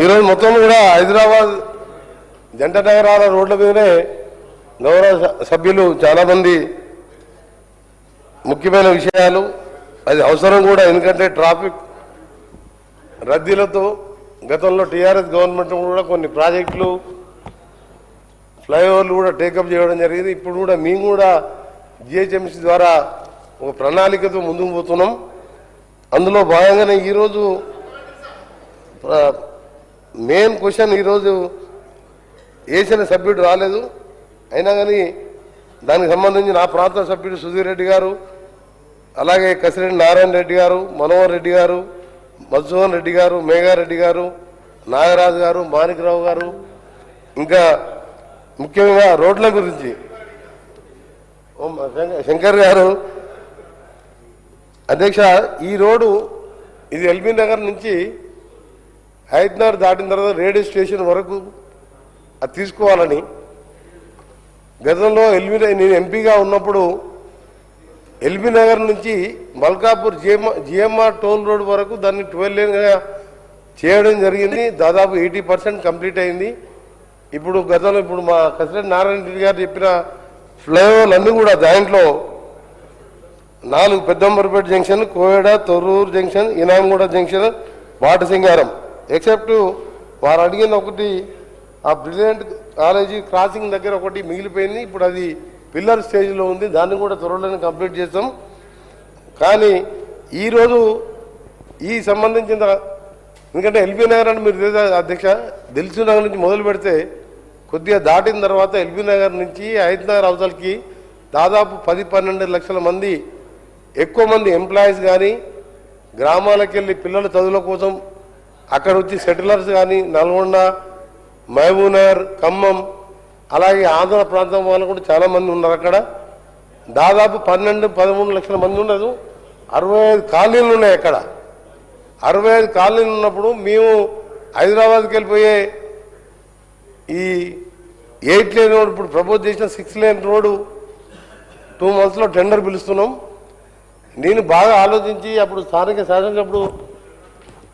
ఈరోజు మొత్తం కూడా హైదరాబాద్ జంట నగరాల రోడ్ల మీదనే గౌరవ సభ్యులు చాలామంది ముఖ్యమైన విషయాలు అది అవసరం కూడా, ఎందుకంటే ట్రాఫిక్ రద్దీలతో గతంలో టీఆర్ఎస్ గవర్నమెంట్ కూడా కొన్ని ప్రాజెక్టులు ఫ్లైఓవర్లు కూడా టేకప్ చేయడం జరిగింది. ఇప్పుడు కూడా మేము కూడా జిహెచ్ఎంసీ ద్వారా ఒక ప్రణాళికతో ముందుకు పోతున్నాం. అందులో భాగంగానే ఈరోజు మెయిన్ క్వశ్చన్ ఈరోజు వేసిన సభ్యుడు రాలేదు, అయినా కానీ దానికి సంబంధించి నా ప్రాంత సభ్యుడు సుధీర్ రెడ్డి గారు, అలాగే కసిరెడ్డి నారాయణ రెడ్డి గారు, మనోహర్ రెడ్డి గారు, మధుసూదన్ రెడ్డి గారు, మేఘారెడ్డి గారు, నాగరాజు గారు, మాణిక్రావు గారు, ఇంకా ముఖ్యంగా రోడ్ల గురించి శంకర్ గారు. అధ్యక్ష, ఈ రోడ్డు ఇది ఎల్బీ నగర్ నుంచి హైదరాబాద్ దాటిన తర్వాత రేడియో స్టేషన్ వరకు అది తీసుకోవాలని గతంలో నేను ఎంపీగా ఉన్నప్పుడు ఎల్బీ నగర్ నుంచి మల్కాపూర్ జిఎంఆర్ టోల్ రోడ్ వరకు దాన్ని 12 లేన్గా చేయడం జరిగింది. దాదాపు 80% కంప్లీట్ అయింది. ఇప్పుడు గతంలో మా కసిరెడ్డి నారాయణ రెడ్డి గారు చెప్పిన ఫ్లైఓవర్లు అన్నీ కూడా దాంట్లో 4 Peddamberpet junction, Koyada, Thorrur junction, Inamguda junction, Vatasingaram, except వారు అడిగిన ఒకటి ఆ బ్రిలియంట్ కాలేజీ క్రాసింగ్ దగ్గర ఒకటి మిగిలిపోయింది. ఇప్పుడు అది పిల్లర్ స్టేజ్లో ఉంది, దాన్ని కూడా త్వరలోనే కంప్లీట్ చేస్తాం. కానీ ఈరోజు ఈ సంబంధించిన, ఎందుకంటే ఎల్బీ నగర్ అంటే మీరు అధ్యక్ష దిల్సుఖ్ నగర్ నుంచి మొదలు పెడితే కొద్దిగా దాటిన తర్వాత ఎల్బీ నగర్ నుంచి హైదరాబాద్ అవతలకి దాదాపు 10-12 లక్షల మంది ఎక్కువ మంది ఎంప్లాయీస్ కానీ గ్రామాలకు వెళ్ళి పిల్లల చదువుల కోసం అక్కడ వచ్చి సెటిలర్స్ కానీ నల్గొండ, మహబూబ్ నగర్, ఖమ్మం, అలాగే ఆంధ్ర ప్రాంతం వాళ్ళు కూడా చాలామంది ఉన్నారు. అక్కడ దాదాపు 12-13 లక్షల మంది ఉండదు. 65 కాలనీలు ఉన్నాయి. అక్కడ 65 కాలనీలు ఉన్నప్పుడు మేము హైదరాబాద్కి వెళ్ళిపోయే ఈ 8 లేన్ రోడ్ ఇప్పుడు ప్రపోజ్ చేసిన 6 లేన్ రోడ్డు 2 monthsలో టెండర్ పిలుస్తున్నాం. నేను బాగా ఆలోచించి అప్పుడు స్థానిక శాసనసభ్యుడు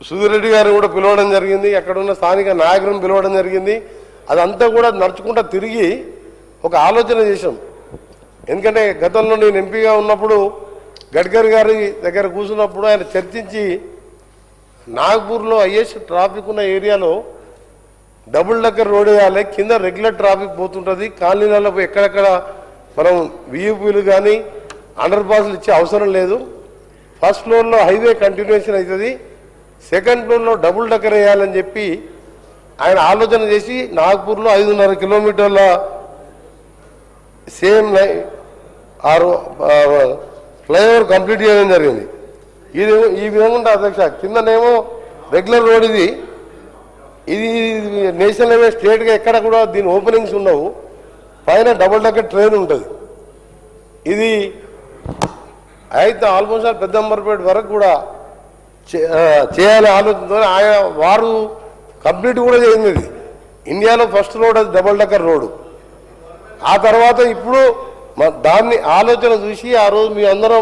సుధీర్ రెడ్డి గారు కూడా పిలవడం జరిగింది, అక్కడ ఉన్న స్థానిక నాయకులను పిలవడం జరిగింది. అదంతా కూడా నడుచుకుంటూ తిరిగి ఒక ఆలోచన చేశాం. ఎందుకంటే గతంలో నేను ఎంపీగా ఉన్నప్పుడు గడ్కరీ గారి దగ్గర కూర్చున్నప్పుడు ఆయన చర్చించి నాగ్పూర్లో హైయెస్ట్ ట్రాఫిక్ ఉన్న ఏరియాలో డబుల్ డెక్కర్ రోడ్ వేయాలి, కింద రెగ్యులర్ ట్రాఫిక్ పోతుంటుంది, కాలనీలలో ఎక్కడెక్కడ మనం వియూపీలు కానీ అండర్ పాస్లు ఇచ్చే అవసరం లేదు, ఫస్ట్ ఫ్లోర్లో హైవే కంటిన్యూషన్ అవుతుంది, సెకండ్ ఫ్లోర్లో డబుల్ డెక్కర్ వేయాలని చెప్పి ఆయన ఆలోచన చేసి నాగ్పూర్లో 5.5 కిలోమీటర్ల సేమ్ ఫ్లైఓవర్ కంప్లీట్ చేయడం జరిగింది. ఇది ఈ విధంగా ఉంటుంది అధ్యక్ష. కిందనేమో రెగ్యులర్ రోడ్, ఇది నేషనల్ హైవే స్టేట్గా ఎక్కడ కూడా దీని ఓపెనింగ్స్ ఉండవు, పైన డబుల్ డెక్కర్ ట్రైన్ ఉంటుంది. ఇది అయితే ఆల్మోస్ట్ పెద్దంబర్పేట వరకు కూడా చేయాలనే ఆలోచనతో ఆయన వారు కంప్లీట్ కూడా చేయింది. ఇది ఇండియాలో ఫస్ట్ రోడ్ అది డబుల్ డెక్కర్ రోడ్డు. ఆ తర్వాత ఇప్పుడు దాన్ని ఆలోచన చూసి ఆ రోజు మీ అందరం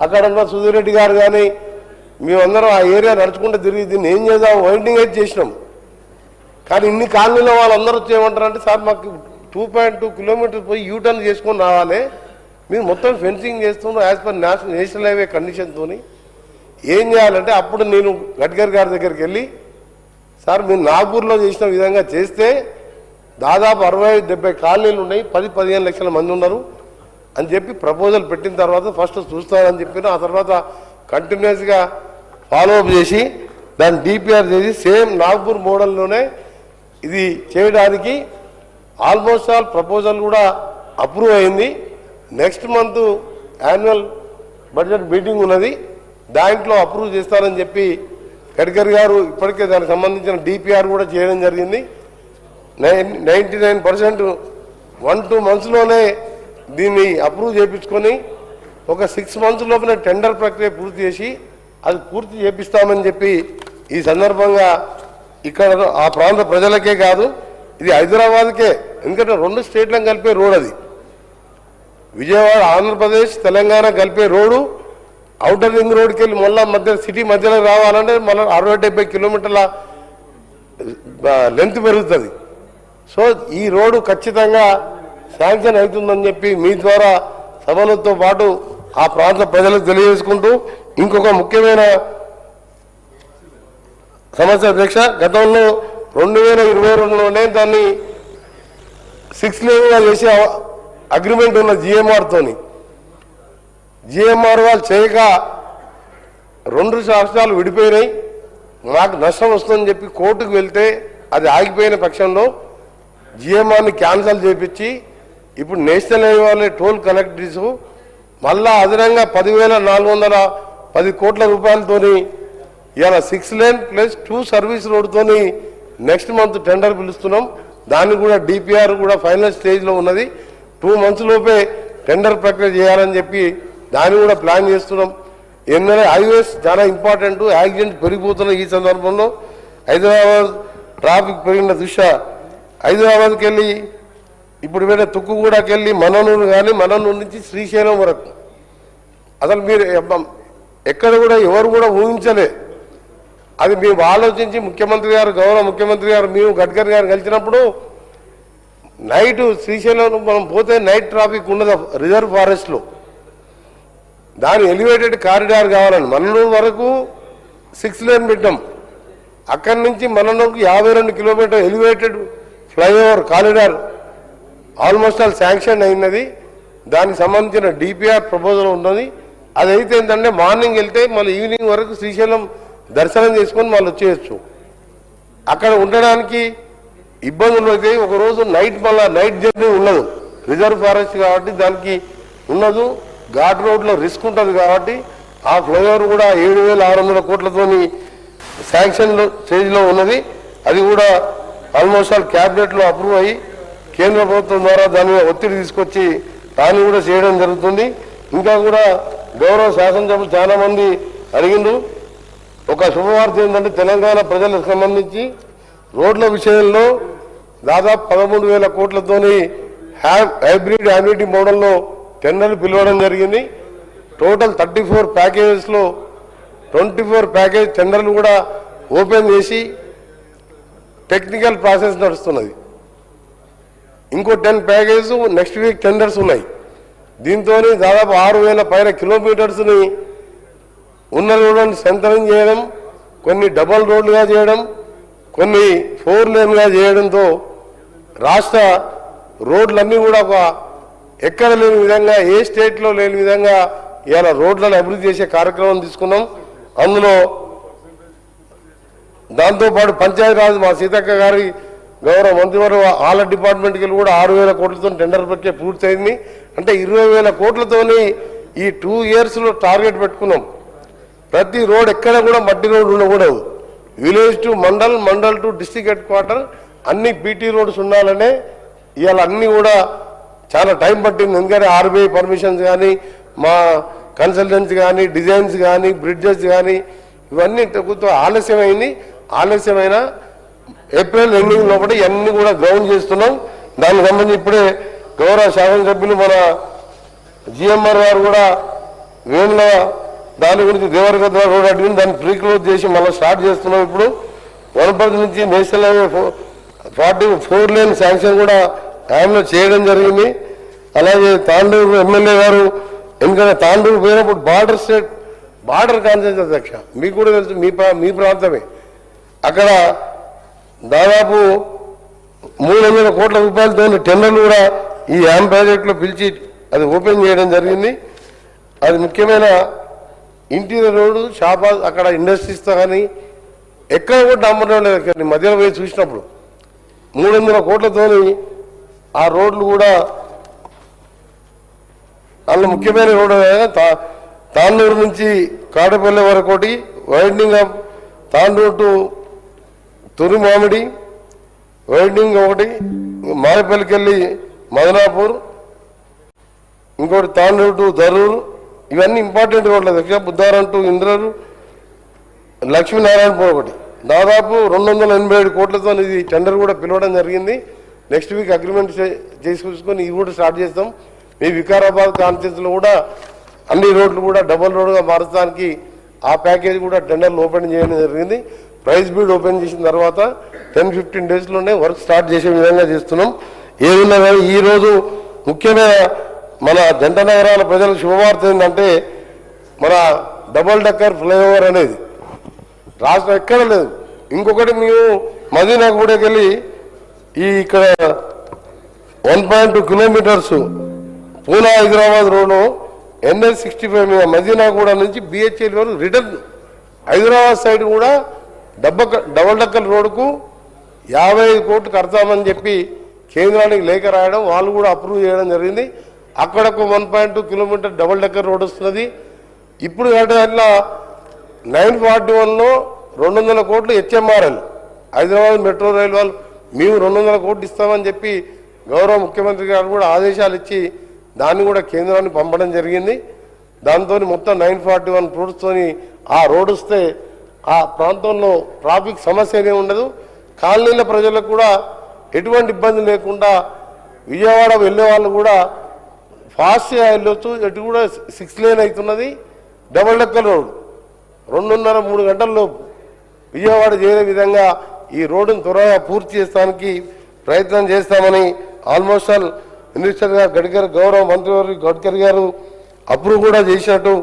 అక్కడ ఉన్న సుధీర్ రెడ్డి గారు కానీ మేమందరం ఆ ఏరియా నడుచుకుంటూ తిరిగి దీన్ని ఏం చేద్దాం వైండింగ్ అయితే చేసినాం. కానీ ఇన్ని కాలనీలో వాళ్ళందరూ చేయమంటారంటే సార్ మాకు 2.2 కిలోమీటర్స్ పోయి యూటర్న్ చేసుకొని రావాలి, మీరు మొత్తం ఫెన్సింగ్ చేస్తున్నారు యాజ్ పర్ నేషనల్ హైవే కండిషన్తో. ఏం చేయాలంటే అప్పుడు నేను గడ్కరీ గారి దగ్గరికి వెళ్ళి సార్ మీరు నాగ్పూర్లో చేసిన విధంగా చేస్తే దాదాపు 60-70 కాలనీలు ఉన్నాయి, 10-15 లక్షల మంది ఉన్నారు అని చెప్పి ప్రపోజల్ పెట్టిన తర్వాత ఫస్ట్ చూస్తానని చెప్పిన, ఆ తర్వాత కంటిన్యూస్గా ఫాలోఅప్ చేసి దాన్ని డిపిఆర్ చేసి సేమ్ నాగ్పూర్ మోడల్లోనే ఇది చేయడానికి ఆల్మోస్ట్ ఆల్ ప్రపోజల్ కూడా అప్రూవ్ అయింది. Next month annual budget meeting ఉన్నది, దాంట్లో అప్రూవ్ చేస్తారని చెప్పి గడ్కరీ గారు ఇప్పటికే దానికి సంబంధించిన డిపిఆర్ కూడా చేయడం జరిగింది. 99% 1-2 monthsలోనే దీన్ని అప్రూవ్ చేయించుకొని ఒక 6 months లోపల టెండర్ ప్రక్రియ పూర్తి చేసి అది పూర్తి చేపిస్తామని చెప్పి ఈ సందర్భంగా ఇక్కడ ఆ ప్రాంత ప్రజలకే కాదు, ఇది హైదరాబాద్కే, ఎందుకంటే 2 స్టేట్లను కలిపే రోడ్ అది. విజయవాడ ఆంధ్రప్రదేశ్ తెలంగాణ కలిపే రోడ్డు. ఔటర్ రింగ్ రోడ్కి వెళ్ళి మళ్ళీ సిటీ మధ్యలో రావాలంటే మళ్ళీ 60-70 కిలోమీటర్ల లెంత్ పెరుగుతుంది. సో ఈ రోడ్డు ఖచ్చితంగా శాంక్షన్ అవుతుందని చెప్పి మీ ద్వారా సభలతో పాటు ఆ ప్రాంత ప్రజలకు తెలియజేసుకుంటూ ఇంకొక ముఖ్యమైన సమస్య అధ్యక్ష, గతంలో 2022లోనే దాన్ని 6 లేన్గా చేసే అగ్రిమెంట్ ఉన్న జిఎంఆర్తోని. జిఎంఆర్ వాళ్ళు చేయక 2 రాష్ట్రాలు విడిపోయినాయి, నాకు నష్టం వస్తుందని చెప్పి కోర్టుకు వెళ్తే అది ఆగిపోయిన పక్షంలో జిఎంఆర్ని క్యాన్సల్ చేపించి ఇప్పుడు నేషనల్ హైవే టోల్ కలెక్టరీస్ మళ్ళా అదనంగా 10,410 కోట్ల రూపాయలతోని ఇవాళ 6 లేన్ ప్లస్ 2 సర్వీస్ రోడ్తోని నెక్స్ట్ మంత్ టెండర్ పిలుస్తున్నాం. దాన్ని కూడా డిపిఆర్ కూడా ఫైనల్ స్టేజ్లో ఉన్నది. 2 months లోపే టెండర్ ప్రక్రియ చేయాలని చెప్పి దాన్ని కూడా ప్లాన్ చేస్తున్నాం. ఎందుకంటే హైవేస్ చాలా ఇంపార్టెంట్, యాక్సిడెంట్ పెరిగిపోతున్న ఈ సందర్భంలో హైదరాబాద్ ట్రాఫిక్ పెరిగిన దృష్ట్యా హైదరాబాద్కి వెళ్ళి ఇప్పుడు వేరే తుక్కుగూడకి వెళ్ళి మననూరు కానీ మననూరు నుంచి శ్రీశైలం వరకు అసలు మీరు ఎక్కడ కూడా ఎవరు కూడా ఊహించలే. అది మేము ఆలోచించి ముఖ్యమంత్రి గారు, గౌరవ ముఖ్యమంత్రి గారు, మేము గడ్కరీ గారు కలిసినప్పుడు నైట్ శ్రీశైలం మనం పోతే నైట్ ట్రాఫిక్ ఉండదు రిజర్వ్ ఫారెస్ట్లో. దాని ఎలివేటెడ్ కారిడార్ కావాలని మననూరు వరకు 6 లేన్ పెట్టాం. అక్కడి నుంచి మననూరుకు 52 kilometre elevated flyover corridor almost all sanction అయినది. దానికి సంబంధించిన డిపిఆర్ ప్రపోజల్ ఉన్నది. అదైతే ఏంటంటే మార్నింగ్ వెళ్తే మళ్ళీ ఈవినింగ్ వరకు శ్రీశైలం దర్శనం చేసుకొని మళ్ళీ వచ్చేయచ్చు. అక్కడ ఉండడానికి ఇబ్బందులు అయితే ఒకరోజు నైట్ మళ్ళీ నైట్ జర్నీ ఉండదు, రిజర్వ్ ఫారెస్ట్ కాబట్టి దానికి ఉండదు. ఘాట్ రోడ్లో రిస్క్ ఉంటుంది కాబట్టి ఆ ఫ్లైఓవర్ కూడా 7,600 కోట్లతోని శాంక్షన్ స్టేజ్లో ఉన్నది. అది కూడా ఆల్మోస్ట్ ఆల్ క్యాబినెట్లో అప్రూవ్ అయ్యి కేంద్ర ప్రభుత్వం ద్వారా దాని మీద ఒత్తిడి తీసుకొచ్చి దాన్ని కూడా చేయడం జరుగుతుంది. ఇంకా కూడా గౌరవ శాసనసభ్యులు చాలా మంది అడిగిండ్రు. ఒక శుభవార్త ఏంటంటే తెలంగాణ ప్రజలకు సంబంధించి రోడ్ల విషయంలో దాదాపు 13,000 కోట్లతోని హైబ్రిడ్ యాన్యుటీ మోడల్లో టెండర్లు పిలవడం జరిగింది. టోటల్ 34 ప్యాకేజెస్లో 24 ప్యాకేజ్ టెండర్లు కూడా ఓపెన్ చేసి టెక్నికల్ ప్రాసెస్ నడుస్తున్నది. ఇంకో 10 ప్యాకేజ్ నెక్స్ట్ వీక్ టెండర్స్ ఉన్నాయి. దీంతో దాదాపు 6,000 పైన కిలోమీటర్స్ని ఉన్న రోడ్లను సెంటరింగ్ చేయడం, కొన్ని డబల్ రోడ్లుగా చేయడం, కొన్ని 4 లేన్గా చేయడంతో రాష్ట్ర రోడ్లన్నీ కూడా ఒక ఎక్కడ లేని విధంగా, ఏ స్టేట్లో లేని విధంగా ఇవాళ రోడ్లను అభివృద్ధి చేసే కార్యక్రమం తీసుకున్నాం. అందులో దాంతోపాటు పంచాయతీరాజ్ మా సీతక్క గారి గౌరవ మంత్రివర్గ ఆల డిపార్ట్మెంట్కి వెళ్ళి కూడా 6,000 కోట్లతో టెండర్ ప్రక్రియ పూర్తయింది. అంటే 20,000 కోట్లతోని ఈ 2 yearsలో టార్గెట్ పెట్టుకున్నాం. ప్రతి రోడ్ ఎక్కడ కూడా మట్టి రోడ్డు ఉండకూడదు. Village to mandal, mandal to district head quarter అన్ని బీటీ రోడ్స్ ఉండాలనే ఇవాళ అన్నీ కూడా చాలా టైం పట్టింది. ఎందుకంటే ఆర్బీఐ పర్మిషన్స్ కానీ, మా కన్సల్టెన్స్ కానీ, డిజైన్స్ కానీ, బ్రిడ్జెస్ కానీ ఇవన్నీ కొంచెం ఆలస్యమైంది. ఆలస్యమైన ఏప్రిల్ ఎండింగ్ లోపల ఇవన్నీ కూడా గ్రౌండ్ చేస్తున్నాం. దానికి సంబంధించి ఇప్పుడే గౌరవ శాసనసభ్యులు మన జిఎంఆర్ గారు కూడా వేళ్ళ దాని గురించి దేవరగద్ర రోడ్ అడిగింది, దాన్ని ప్రీక్లోజ్ చేసి మళ్ళీ స్టార్ట్ చేస్తున్నాం. ఇప్పుడు వనపర్తి నుంచి నేషనల్ హైవే 44 లేన్ శాంక్షన్ కూడా టైంలో చేయడం జరిగింది. అలాగే తాండూరు ఎమ్మెల్యే గారు, ఎందుకంటే తాండూరు పోయినప్పుడు బార్డర్ కాన్సెన్స్ అధ్యక్ష, మీకు కూడా తెలుసు, మీ ప్రాంతమే. అక్కడ దాదాపు 300 కోట్ల రూపాయలతో టెండర్లు కూడా ఈ యామ్ ప్రాజెక్టులో పిలిచి అది ఓపెన్ చేయడం జరిగింది. అది ముఖ్యమైన ఇంటీరియర్ రోడ్డు, షాపాస్, అక్కడ ఇండస్ట్రీస్తో కానీ ఎక్కడ కూడా నమ్మడం లేదు. మధ్యలో పోయి చూసినప్పుడు 300 కోట్లతోని ఆ రోడ్లు కూడా అందులో ముఖ్యమైన రోడ్డు తాండూరు నుంచి కాటపల్లి వరకు ఒకటి, widening of Tandur to Turimamidi widening ఒకటి, మారేపల్లికి వెళ్ళి మదనాపూర్, ఇంకోటి తాండూరు టు దరూరు. ఇవన్నీ ఇంపార్టెంట్ రోడ్లు దగ్గర. బుద్ధారం టు ఇంద్రరు, లక్ష్మీనారాయణపూర్ ఒకటి. దాదాపు 287 కోట్లతో ఇది టెండర్ కూడా పిలవడం జరిగింది. నెక్స్ట్ వీక్ అగ్రిమెంట్ చేసుకొని ఇది కూడా స్టార్ట్ చేస్తాం. మీ వికారాబాద్ కాన్స్టిట్యూన్సీలో కూడా అన్ని రోడ్లు కూడా డబల్ రోడ్గా మార్చడానికి ఆ ప్యాకేజ్ కూడా టెండర్లు ఓపెన్ చేయడం జరిగింది. ప్రైస్ బీడ్ ఓపెన్ చేసిన తర్వాత 10-15 డేస్లోనే వర్క్ స్టార్ట్ చేసే విధంగా చేస్తున్నాం. ఏదైనా కానీ ఈరోజు ముఖ్యమైన మన జంట నగరాల ప్రజలకు శుభవార్త ఏంటంటే మన డబుల్ డెక్కర్ ఫ్లైఓవర్ అనేది రాష్ట్రం ఎక్కడ లేదు. ఇంకొకటి మేము మదీనాగూడకి వెళ్ళి ఇక్కడ 1.2 kilometres Poona Hyderabad road NH65 మీద మదీనాగూడ నుంచి BHL వరకు రిటర్న్ హైదరాబాద్ సైడ్ కూడా డబుల్ డెక్కర్ రోడ్డుకు 55 కోట్లు కడతామని చెప్పి కేంద్రానికి లేఖ రాయడం, వాళ్ళు కూడా అప్రూవ్ చేయడం జరిగింది. అక్కడకు 1.2 కిలోమీటర్ డబుల్ డెక్కర్ రోడ్ వస్తున్నది. ఇప్పుడు అట్లా 941లో 200 కోట్లు HMRL హైదరాబాద్ మెట్రో రైల్ వాళ్ళు మేము 200 కోట్లు ఇస్తామని చెప్పి గౌరవ ముఖ్యమంత్రి గారు కూడా ఆదేశాలు ఇచ్చి దాన్ని కూడా కేంద్రాన్ని పంపడం జరిగింది. దాంతో మొత్తం 941 క్రోర్స్తోని ఆ రోడ్ వస్తే ఆ ప్రాంతంలో ట్రాఫిక్ సమస్య ఏమీ ఉండదు. కాలనీల ప్రజలకు కూడా ఎటువంటి ఇబ్బంది లేకుండా విజయవాడ వెళ్ళే వాళ్ళు కూడా ఫాస్ట్గా వెళ్ళొచ్చు. ఎటు కూడా 6 లేన్ అవుతున్నది. డబుల్ డెక్కర్ రోడ్ 2.5-3 గంటల్లో విజయవాడ చేరే విధంగా ఈ రోడ్డును త్వరగా పూర్తి చేస్తానికి ప్రయత్నం చేస్తామని ఆల్మోస్ట్ ఆల్ మినిస్టర్ గారు గడ్కరీ గౌరవ మంత్రివర్గ గడ్కరీ గారు అప్రూవ్ కూడా చేసినట్టు.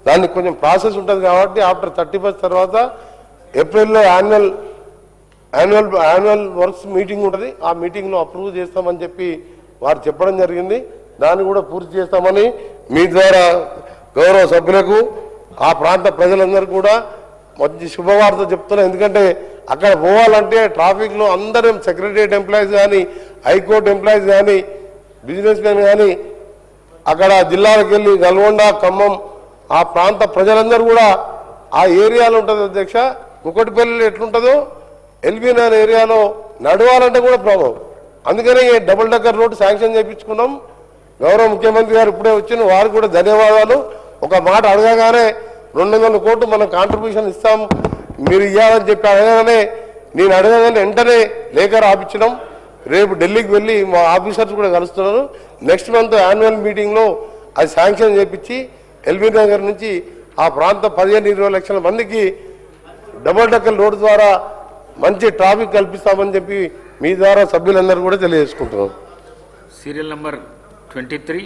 దానికి కొంచెం ప్రాసెస్ ఉంటుంది కాబట్టి ఆఫ్టర్ 31 తర్వాత ఏప్రిల్లో యాన్యువల్ వర్క్స్ మీటింగ్ ఉంటుంది. ఆ మీటింగ్లో అప్రూవ్ చేస్తామని చెప్పి వారు చెప్పడం జరిగింది. దాన్ని కూడా పూర్తి చేస్తామని మీ ద్వారా గౌరవ సభ్యులకు ఆ ప్రాంత ప్రజలందరూ కూడా మంచి శుభవార్త చెప్తున్నా. ఎందుకంటే అక్కడ పోవాలంటే ట్రాఫిక్లో అందరం సెక్రటరియట్ ఎంప్లాయీస్ కానీ, హైకోర్టు ఎంప్లాయీస్ కానీ, బిజినెస్ మ్యాన్ కానీ, అక్కడ జిల్లాలకు వెళ్ళి నల్గొండ, ఖమ్మం ఆ ప్రాంత ప్రజలందరూ కూడా ఆ ఏరియాలో ఉంటుంది అధ్యక్ష. కుకటిపల్లిలో ఎట్లుంటుందో ఎల్బీ నగర్ ఏరియాలో నడవాలంటే కూడా ప్రాబ్లం. అందుకనే డబుల్ డెక్కర్ రోడ్డు శాంక్షన్ చేయించుకున్నాం. గౌరవ ముఖ్యమంత్రి గారు ఇప్పుడే వచ్చిన వారు కూడా ధన్యవాదాలు. ఒక మాట అడగగానే 200 కోట్లు మనం కాంట్రిబ్యూషన్ ఇస్తాం మీరు ఇవ్వాలని చెప్పి అడగగానే నేను అడగగానే వెంటనే లేఖ రాపించడం. రేపు ఢిల్లీకి వెళ్ళి మా ఆఫీసర్స్ కూడా కలుస్తున్నారు. నెక్స్ట్ మంత్ యాన్యువల్ మీటింగ్లో అది శాంక్షన్ చేయించి ఎల్బీ నగర్ నుంచి ఆ ప్రాంత 15-20 లక్షల మందికి డబుల్ డెక్కర్ రోడ్డు ద్వారా మంచి ట్రాఫిక్ కల్పిస్తామని చెప్పి మీ ద్వారా సభ్యులందరూ కూడా తెలియజేసుకుంటున్నాం. Serial number 23